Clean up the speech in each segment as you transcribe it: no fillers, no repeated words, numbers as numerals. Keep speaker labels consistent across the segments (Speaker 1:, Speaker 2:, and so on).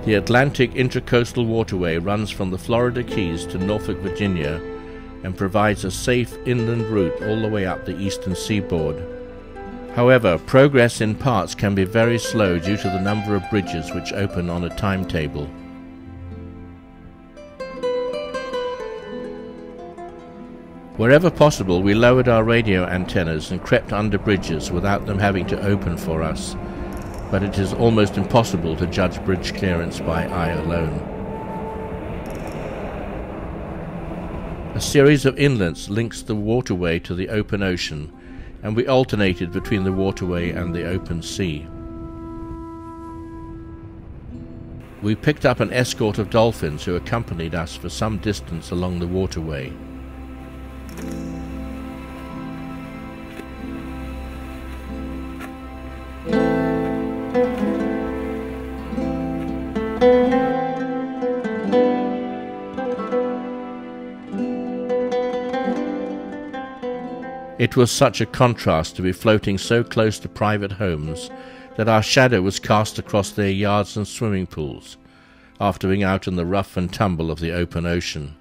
Speaker 1: The Atlantic Intracoastal Waterway runs from the Florida Keys to Norfolk, Virginia, and provides a safe inland route all the way up the eastern seaboard. However, progress in parts can be very slow due to the number of bridges which open on a timetable. Wherever possible, we lowered our radio antennas and crept under bridges without them having to open for us, but it is almost impossible to judge bridge clearance by eye alone. A series of inlets links the waterway to the open ocean, and we alternated between the waterway and the open sea. We picked up an escort of dolphins who accompanied us for some distance along the waterway. It was such a contrast to be floating so close to private homes that our shadow was cast across their yards and swimming pools, after being out in the rough and tumble of the open ocean.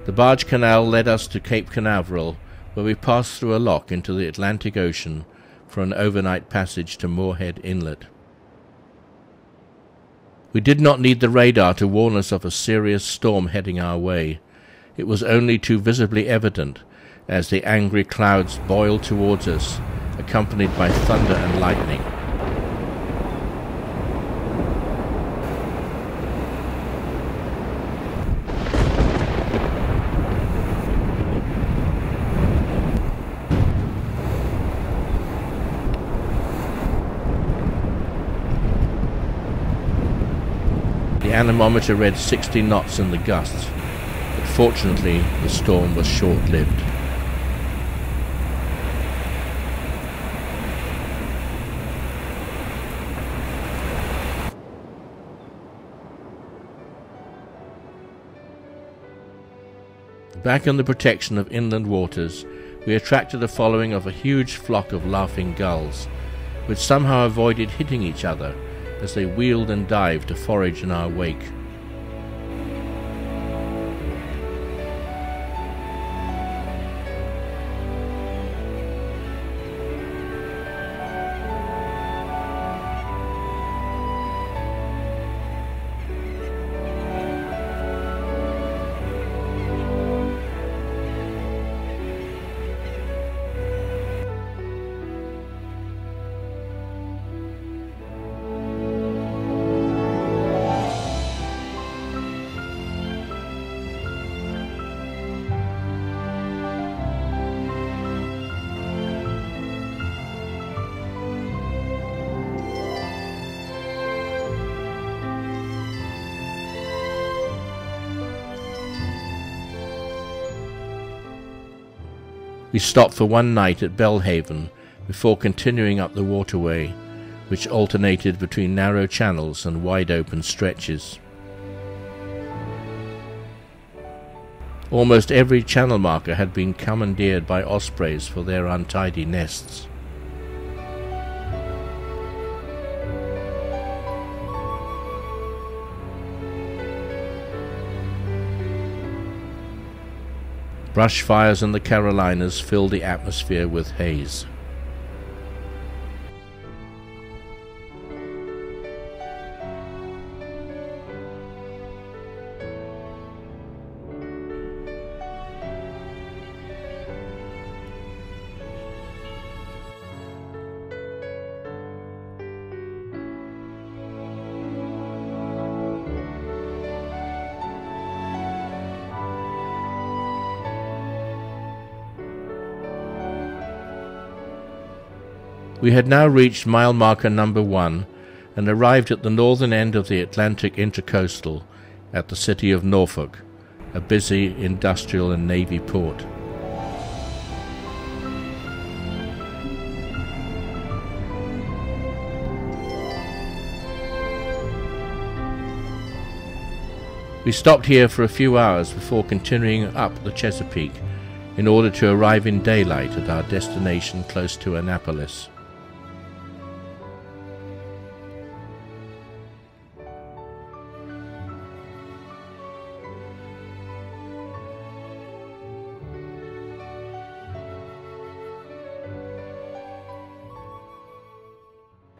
Speaker 1: The barge canal led us to Cape Canaveral, where we passed through a lock into the Atlantic Ocean for an overnight passage to Moorhead Inlet. We did not need the radar to warn us of a serious storm heading our way. It was only too visibly evident as the angry clouds boiled towards us, accompanied by thunder and lightning. The anemometer read 60 knots in the gusts, but fortunately the storm was short-lived. Back in the protection of inland waters, we attracted a following of a huge flock of laughing gulls, which somehow avoided hitting each other as they wheeled and dived to forage in our wake. We stopped for one night at Belhaven before continuing up the waterway, which alternated between narrow channels and wide-open stretches. Almost every channel marker had been commandeered by ospreys for their untidy nests. Brush fires in the Carolinas filled the atmosphere with haze. We had now reached mile marker number 1 and arrived at the northern end of the Atlantic Intracoastal at the city of Norfolk, a busy industrial and navy port. We stopped here for a few hours before continuing up the Chesapeake in order to arrive in daylight at our destination close to Annapolis.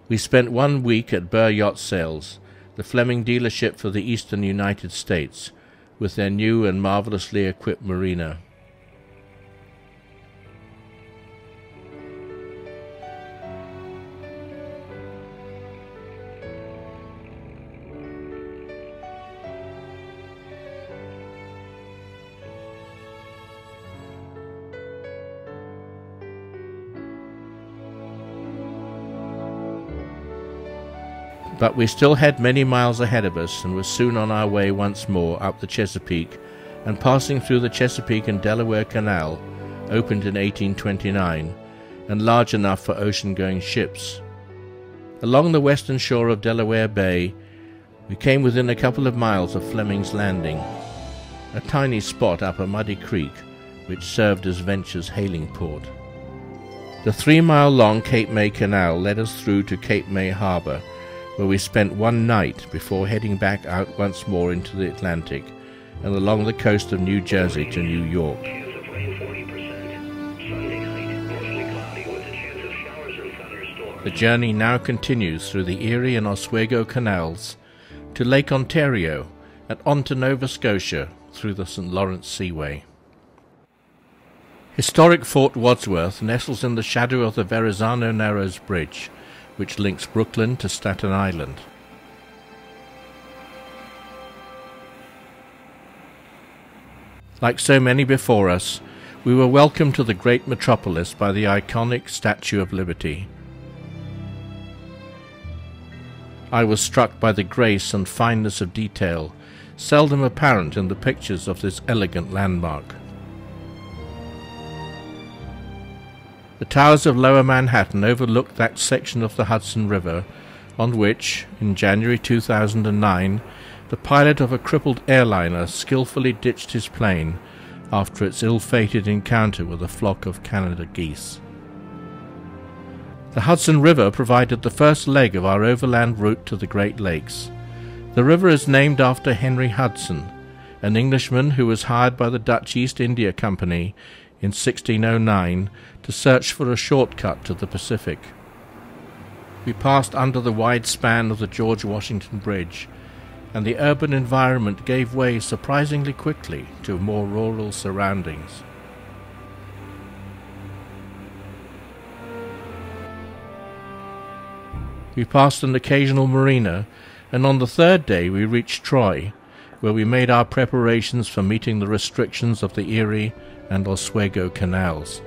Speaker 1: We spent 1 week at Burr Yacht Sales, the Fleming dealership for the eastern United States, with their new and marvelously equipped marina. But we still had many miles ahead of us and were soon on our way once more up the Chesapeake and passing through the Chesapeake and Delaware Canal, opened in 1829, and large enough for ocean-going ships. Along the western shore of Delaware Bay, we came within a couple of miles of Fleming's Landing, a tiny spot up a muddy creek which served as Venture's hailing port. The 3-mile-long Cape May Canal led us through to Cape May Harbor, where we spent 1 night before heading back out once more into the Atlantic and along the coast of New Jersey to New York. The journey now continues through the Erie and Oswego canals to Lake Ontario and on to Nova Scotia through the St Lawrence Seaway. Historic Fort Wadsworth nestles in the shadow of the Verrazano Narrows Bridge, which links Brooklyn to Staten Island. Like so many before us, we were welcomed to the great metropolis by the iconic Statue of Liberty. I was struck by the grace and fineness of detail, seldom apparent in the pictures of this elegant landmark. The towers of Lower Manhattan overlooked that section of the Hudson River on which, in January 2009, the pilot of a crippled airliner skillfully ditched his plane after its ill-fated encounter with a flock of Canada geese. The Hudson River provided the first leg of our overland route to the Great Lakes. The river is named after Henry Hudson, an Englishman who was hired by the Dutch East India Company in 1609 to search for a shortcut to the Pacific. We passed under the wide span of the George Washington Bridge, and the urban environment gave way surprisingly quickly to more rural surroundings. We passed an occasional marina, and on the 3rd day we reached Troy, where we made our preparations for meeting the restrictions of the Erie and Oswego canals.